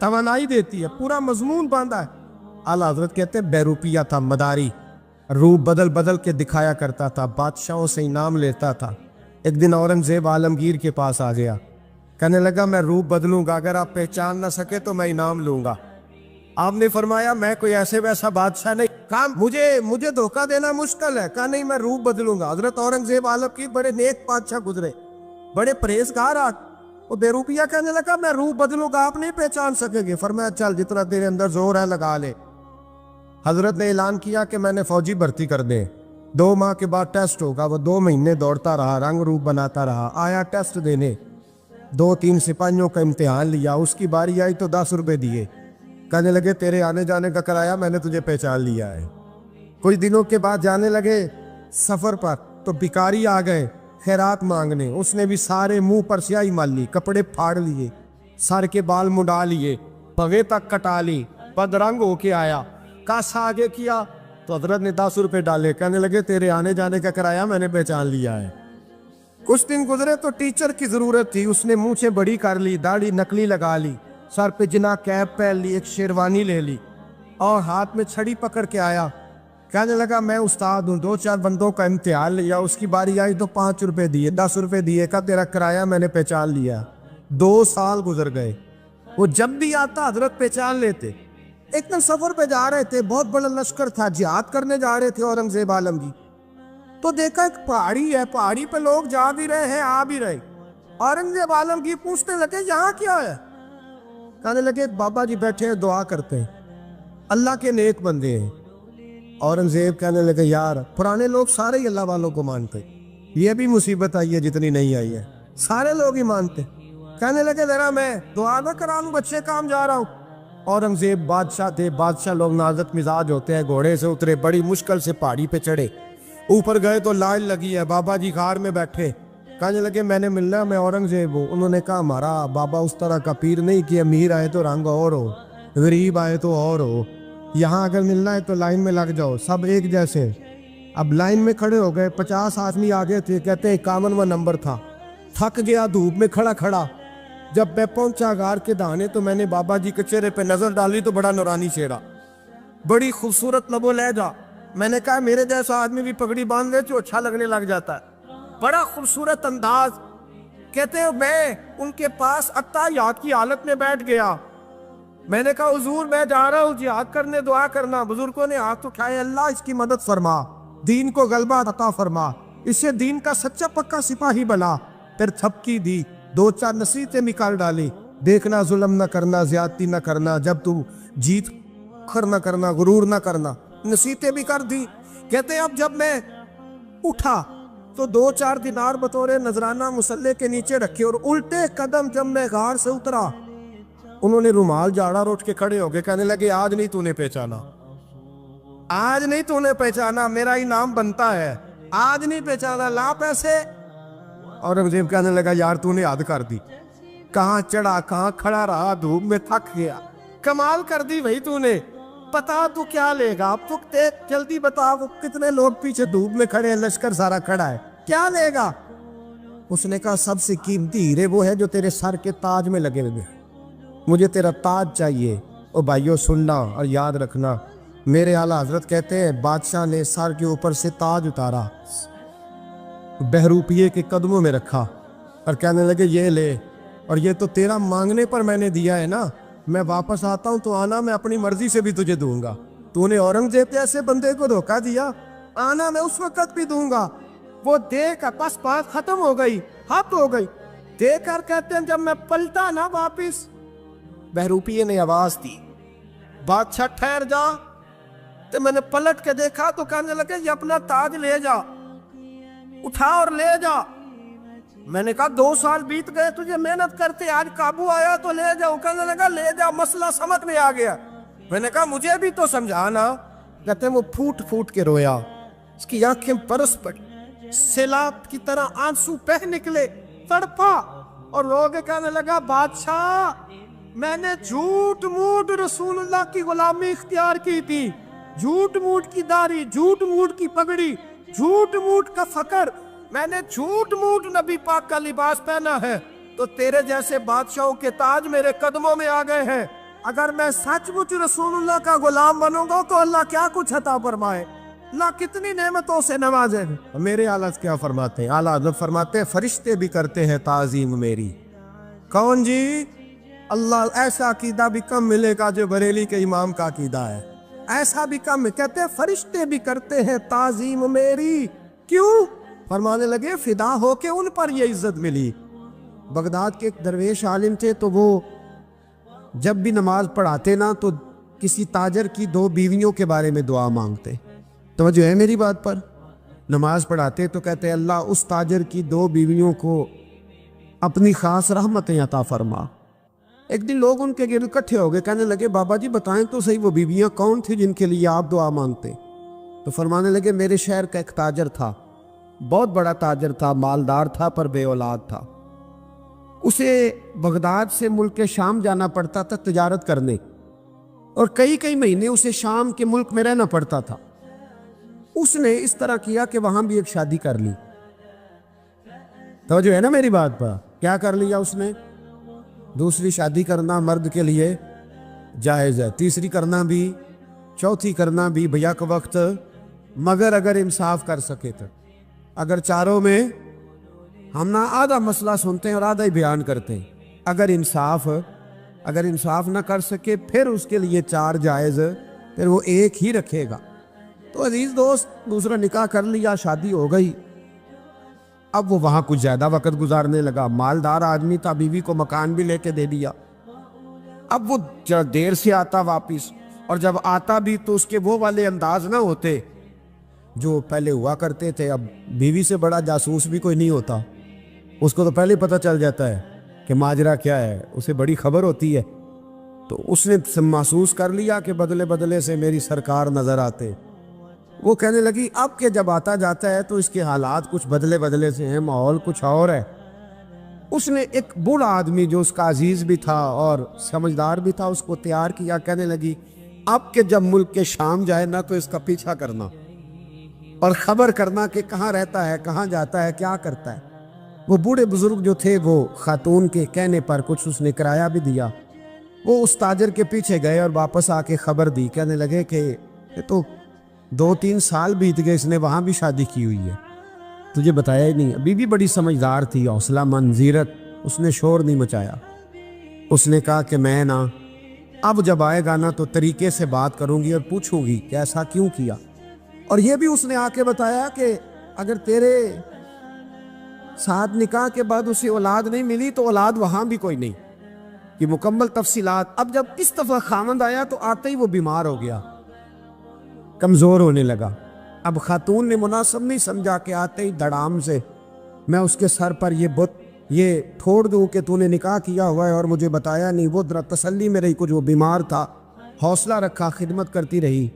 توانائی دیتی ہے, پورا مضمون باندھا ہے. اعلیٰ حضرت کہتے ہیں بہروپیہ تھا, مداری, روپ بدل بدل کے دکھایا کرتا تھا, بادشاہوں سے انعام لیتا تھا. ایک دن اورنگزیب عالمگیر کے پاس آ گیا, کہنے لگا میں روپ بدلوں گا, اگر آپ پہچان نہ سکے تو میں انعام لوں گا. آپ نے فرمایا میں کوئی ایسے ویسا بادشاہ نہیں. کہا مجھے دھوکہ دینا مشکل ہے. کہا نہیں, میں روپ بدلوں گا. حضرت اورنگزیب عالمگیر بڑے نیک بادشاہ گزرے, بڑے پرہیزگار. وہ بہروپیہ کہنے لگا میں روپ بدلوں گا, آپ نہیں پہچان سکیں گے. فرمایا چل جتنا تیرے اندر زور ہے لگا لے. حضرت نے اعلان کیا کہ میں نے فوجی بھرتی کر دیں, 2 ماہ کے بعد ٹیسٹ ہوگا. وہ 2 مہینے دوڑتا رہا, رنگ روپ بناتا رہا, آیا ٹیسٹ دینے. 2-3 سپاہیوں کا امتحان لیا, اس کی باری آئی تو 10 روپے دیے. کہنے لگے تیرے آنے جانے کا کرایہ میں نے تجھے پہچان لیا ہے. کچھ دنوں کے بعد جانے لگے سفر پر, تو بھکاری آ گئے خیرات مانگنے. اس نے بھی سارے منہ پر سیاہی مال لی, کپڑے پھاڑ لیے, سر کے بال مڈا لیے, پگے تک کٹا لی, بدرنگ ہو کے آیا. کاسا آگے کیا تو حضرت نے 10 روپے ڈالے. کہنے لگے تیرے آنے جانے کا کرایہ میں نے پہچان لیا ہے. کچھ دن گزرے تو ٹیچر کی ضرورت تھی. اس نے مونچھیں بڑی کر لی, داڑھی نکلی لگا لی, سر پہ جنا کیپ پہن لی, ایک شیروانی لے لی اور ہاتھ میں چھڑی پکڑ کے آیا. کہنے لگا میں استاد ہوں, 2-4 بندوں کا امتحان لیا, اس کی باری آئی تو 5 روپے دیے, 10 روپے دیے. کا تیرا کرایہ میں نے پہچان لیا. 2 سال گزر گئے. وہ جب بھی آتا حضرت پہچان لیتے. ایک دن سفر پہ جا رہے تھے, بہت بڑا لشکر تھا, جہاد کرنے جا رہے تھے اورنگزیب عالمگیر. تو دیکھا ایک پہاڑی ہے, پہاڑی پہ لوگ جا بھی رہے ہیں آ بھی رہے. اورنگزیب عالمگیر پوچھنے لگے یہاں کیا ہے. کہنے لگے بابا جی بیٹھے ہیں دعا کرتے ہیں, اللہ کے نیک بندے ہیں. اورنگزیب کہنے لگے یار پرانے لوگ سارے ہی اللہ والوں کو مانتے, یہ بھی مصیبت آئی ہے جتنی نہیں آئی ہے, سارے لوگ ہی مانتے. کہنے لگے ذرا میں دعا نہ کرا لوں, بچے کام جا رہا ہوں. اورنگزیب بادشاہ تھے, بادشاہ لوگ نازک مزاج ہوتے ہیں. گھوڑے سے اترے, بڑی مشکل سے پہاڑی پہ چڑھے, اوپر گئے تو لائن لگی ہے, بابا جی غار میں بیٹھے. کہنے لگے میں نے ملنا, میں اورنگزیب ہوں. انہوں نے کہا ہمارا بابا اس طرح کا پیر نہیں کہ امیر آئے تو رنگ اور ہو, غریب آئے تو اور ہو. یہاں اگر ملنا ہے تو لائن میں لگ جاؤ, سب ایک جیسے. اب لائن میں کھڑے ہو گئے, 50 آدمی آگے تھے. کہتے 51واں نمبر تھا. تھک گیا دھوپ میں کھڑا کھڑا. جب میں پہنچا غار کے دہانے تو میں نے بابا جی کے چہرے پہ نظر ڈالی تو بڑا نورانی چہرہ, بڑی خوبصورت لب و لہجہ. میں نے کہا میرے جیسا آدمی بھی پگڑی باندھ لے تو اچھا لگنے لگ جاتا ہے, بڑا خوبصورت انداز. کہتے ہیں میں ان کے پاس اتحیات کی حالت میں بیٹھ گیا. میں نے کہا حضور میں جا رہا ہوں جہاد کرنے, دعا کرنا. بزرگوں نے ہاتھ اٹھائے, اللہ اس کی مدد فرما, دین کو غلبہ عطا فرما, اسے دین کا سچا پکا سپاہی بنا. پھر تھپکی دی, 2-4 نصیحتیں نکال ڈالی. دیکھنا ظلم نہ کرنا, زیادتی نہ کرنا, جب تو جیت کر نہ کرنا, غرور نہ کرنا. نصیحتیں بھی کر دی. کہتے ہیں اب جب میں اٹھا تو 2-4 دینار بطور نذرانہ مسلح کے نیچے رکھے, اور الٹے قدم جب میں غار سے اترا انہوں نے رومال جھاڑا اور اٹھ کے کھڑے ہو گئے. کہنے لگے آج نہیں تو نے پہچانا, آج نہیں تو نے پہچانا, میرا انعام بنتا ہے, آج نہیں پہچانا, لا پیسے. اورنگزیب کہنے لگا یار تو نے حد کر دی, کہاں چڑھا کہاں کھڑا رہا, دھوپ میں تھک گیا, کمال کر دی بھائی تو نے. پتا تو کیا لے گا, اب تو جلدی بتا, وہ کتنے لوگ پیچھے دھوپ میں کھڑے ہیں, لشکر سارا کھڑا ہے, کیا لے گا. اس نے کہا سب سے قیمتی ہیرے وہ ہے جو تیرے سر کے تاج میں لگے ہوئے, مجھے تیرا تاج چاہیے. او بھائیو سننا اور یاد رکھنا, میرے اعلیٰ حضرت کہتے ہیں بادشاہ نے سر کے اوپر سے تاج اتارا, بہروپیے کے قدموں میں رکھا اور کہنے لگے یہ لے, اور یہ تو تیرا مانگنے پر میں نے دیا ہے نا, میں واپس آتا ہوں تو آنا, میں اپنی مرضی سے بھی تجھے دوں گا. تو نے اورنگزیب جیسے بندے کو دھوکہ دیا, آنا میں اس وقت بھی دوں گا. وہ دے کر بس بات ختم ہو گئی, حد ہو گئی. دے کر کہتے ہیں جب میں پلٹا نا واپس, بہروپیے نے آواز دی بادشاہ ٹھہر جا. تو میں نے پلٹ کے دیکھا تو کہنے لگے یہ اپنا تاج لے جا, اٹھا اور لے جا. میں نے کہا 2 سال بیت گئے تجھے محنت کرتے, آج قابو آیا تو لے جاؤ. کہنے لگا لے جا, مسئلہ سمجھ میں آ گیا. میں نے کہا مجھے بھی تو سمجھانا. کہتے ہیں وہ پھوٹ پھوٹ کے رویا, اس کی آنکھیں برس پڑی, سیلاب کی طرح آنسو بہہ نکلے, تڑپا اور رو کے کہنے لگا بادشاہ میں نے جھوٹ موٹ رسول اللہ کی غلامی اختیار کی تھی, جھوٹ موٹ کی داڑھی, جھوٹ موٹ کی پگڑی, جھوٹ موٹ کا فقر, میں نے جھوٹ موٹ نبی پاک کا لباس پہنا ہے, تو تیرے جیسے بادشاہوں کے تاج میرے قدموں میں آ گئے ہیں. اگر میں سچ مچ رسول اللہ کا غلام بنوں گا تو اللہ کیا کچھ عطا فرمائے، اللہ کتنی نعمتوں سے نوازے۔ میرے اعلیٰ کیا فرماتے ہیں؟ اعلیٰ حضرت فرماتے ہیں فرشتے بھی کرتے ہیں تعظیم میری۔ کون جی؟ اللہ ایسا عقیدہ بھی کم ملے گا جو بریلی کے امام کا عقیدہ ہے، ایسا بھی کم۔ کہتے ہیں فرشتے بھی کرتے ہیں تعظیم میری۔ کیوں؟ فرمانے لگے فدا ہو کے ان پر یہ عزت ملی۔ بغداد کے ایک درویش عالم تھے، تو وہ جب بھی نماز پڑھاتے نا تو کسی تاجر کی 2 بیویوں کے بارے میں دعا مانگتے۔ توجہ ہے میری بات پر؟ نماز پڑھاتے تو کہتے اللہ اس تاجر کی 2 بیویوں کو اپنی خاص رحمتیں عطا فرما۔ ایک دن لوگ ان کے گرد اکٹھے ہو گئے، کہنے لگے بابا جی بتائیں تو صحیح وہ بیویاں کون تھی جن کے لیے آپ دعا مانگتے؟ تو فرمانے لگے میرے شہر کا ایک تاجر تھا، بہت بڑا تاجر تھا، مالدار تھا پر بے اولاد تھا۔ اسے بغداد سے ملک شام جانا پڑتا تھا تجارت کرنے، اور کئی مہینے اسے شام کے ملک میں رہنا پڑتا تھا۔ اس نے اس طرح کیا کہ وہاں بھی ایک شادی کر لی۔ توجہ ہے نا میری بات پر؟ کیا کر لیا اس نے؟ دوسری شادی کرنا مرد کے لیے جائز ہے، تیسری کرنا بھی، چوتھی کرنا بھی بھیا کے وقت، مگر اگر انصاف کر سکے تو۔ اگر چاروں میں ہم نہ آدھا مسئلہ سنتے ہیں اور آدھا ہی بیان کرتے ہیں، اگر انصاف نہ کر سکے پھر اس کے لیے 4 جائز، پھر وہ ایک ہی رکھے گا۔ تو عزیز دوست دوسرا نکاح کر لیا، شادی ہو گئی۔ اب وہ وہاں کچھ زیادہ وقت گزارنے لگا، مالدار آدمی تھا، بیوی کو مکان بھی لے کے دے دیا۔ اب وہ دیر سے آتا واپس، اور جب آتا بھی تو اس کے وہ والے انداز نہ ہوتے جو پہلے ہوا کرتے تھے۔ اب بیوی سے بڑا جاسوس بھی کوئی نہیں ہوتا، اس کو تو پہلے پتہ چل جاتا ہے کہ ماجرا کیا ہے، اسے بڑی خبر ہوتی ہے۔ تو اس نے محسوس کر لیا کہ بدلے بدلے سے میری سرکار نظر آتے۔ وہ کہنے لگی اب کہ جب آتا جاتا ہے تو اس کے حالات کچھ بدلے سے ہیں، ماحول کچھ اور ہے۔ اس نے ایک بوڑھا آدمی جو اس کا عزیز بھی تھا اور سمجھدار بھی تھا اس کو تیار کیا۔ کہنے لگی اب کہ جب ملک کے شام جائے نا تو اس کا پیچھا کرنا اور خبر کرنا کہ کہاں رہتا ہے، کہاں جاتا ہے، کیا کرتا ہے۔ وہ بوڑھے بزرگ جو تھے وہ خاتون کے کہنے پر کچھ اس نے کرایہ بھی دیا۔ وہ اس تاجر کے پیچھے گئے اور واپس آ کے خبر دی۔ کہنے لگے کہ یہ تو 2-3 سال بیت گئے، اس نے وہاں بھی شادی کی ہوئی ہے، تجھے بتایا ہی نہیں۔ ابھی بھی بڑی سمجھدار تھی، حوصلہ مند، زیرت، اس نے شور نہیں مچایا۔ اس نے کہا کہ میں نا اب جب آئے گا نا تو طریقے سے بات کروں گی اور پوچھوں گی کہ ایسا کیوں کیا۔ اور یہ بھی اس نے آ کے بتایا کہ اگر تیرے ساتھ نکاح کے بعد اسے اولاد نہیں ملی تو اولاد وہاں بھی کوئی نہیں، یہ مکمل تفصیلات۔ اب جب اس دفعہ خامند آیا تو آتے ہی وہ بیمار ہو گیا، کمزور ہونے لگا۔ اب خاتون نے مناسب نہیں سمجھا کہ آتے ہی دڑام سے میں اس کے سر پر یہ ٹھوڑ دوں کہ تو نے نکاح کیا ہوا ہے اور مجھے بتایا نہیں۔ وہ ذرا تسلی میں رہی، کچھ وہ بیمار تھا، حوصلہ رکھا، خدمت کرتی رہی۔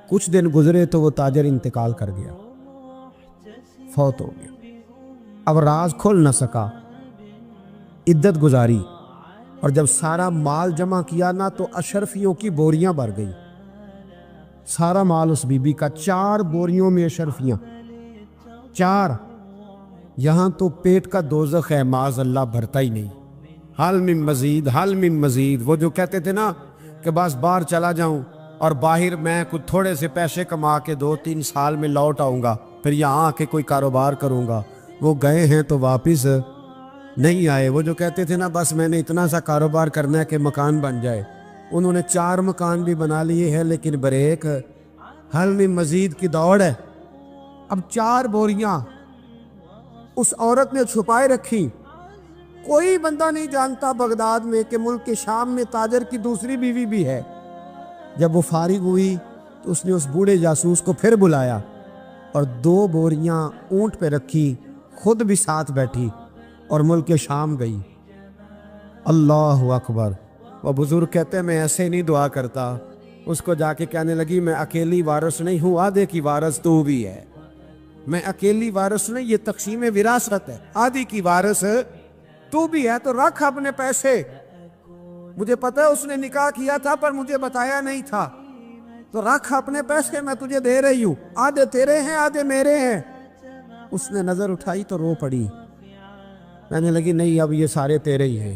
کچھ دن گزرے تو وہ تاجر انتقال کر گیا، فوت ہو گیا۔ اب راز کھل نہ سکا، عدت گزاری، اور جب سارا مال جمع کیا نا تو اشرفیوں کی بوریاں بھر گئی۔ سارا مال اس بی بی کا، 4 بوریوں میں اشرفیاں، 4۔ یہاں تو پیٹ کا دوزخ ہے، معاذ اللہ بھرتا ہی نہیں۔ حل من مزید، حل من مزید۔ وہ جو کہتے تھے نا کہ بس باہر چلا جاؤں اور باہر میں کچھ تھوڑے سے پیسے کما کے 2-3 سال میں لوٹ آؤں گا، پھر یہاں آ کے کوئی کاروبار کروں گا، وہ گئے ہیں تو واپس نہیں آئے۔ وہ جو کہتے تھے نا بس میں نے اتنا سا کاروبار کرنا ہے کہ مکان بن جائے، انہوں نے 4 مکان بھی بنا لیے ہیں، لیکن بریک حل میں مزید کی دوڑ ہے۔ اب 4 بوریاں اس عورت نے چھپائے رکھی، کوئی بندہ نہیں جانتا بغداد میں کہ ملک کے شام میں تاجر کی دوسری بیوی بھی ہے۔ جب وہ فارغ ہوئی تو اس نے اس بوڑھے جاسوس کو پھر بلایا اور 2 بوریاں اونٹ پہ رکھی، خود بھی ساتھ بیٹھی اور ملک شام گئی۔ اللہ اکبر۔ وہ بزرگ کہتے ہیں میں ایسے نہیں دعا کرتا۔ اس کو جا کے کہنے لگی میں اکیلی وارث نہیں ہوں، آدھے کی وارث تو بھی ہے۔ میں اکیلی وارث نہیں، یہ تقسیم وراثت ہے، آدھی کی وارث تو بھی ہے، تو رکھ اپنے پیسے۔ مجھے پتہ ہے اس نے نکاح کیا تھا پر مجھے بتایا نہیں تھا، تو رکھ اپنے پیسے، میں تجھے دے رہی ہوں، آدھے تیرے ہیں آدھے میرے ہیں۔ اس نے نظر اٹھائی تو رو پڑی، کہنے لگی نہیں اب یہ سارے تیرے ہی ہیں۔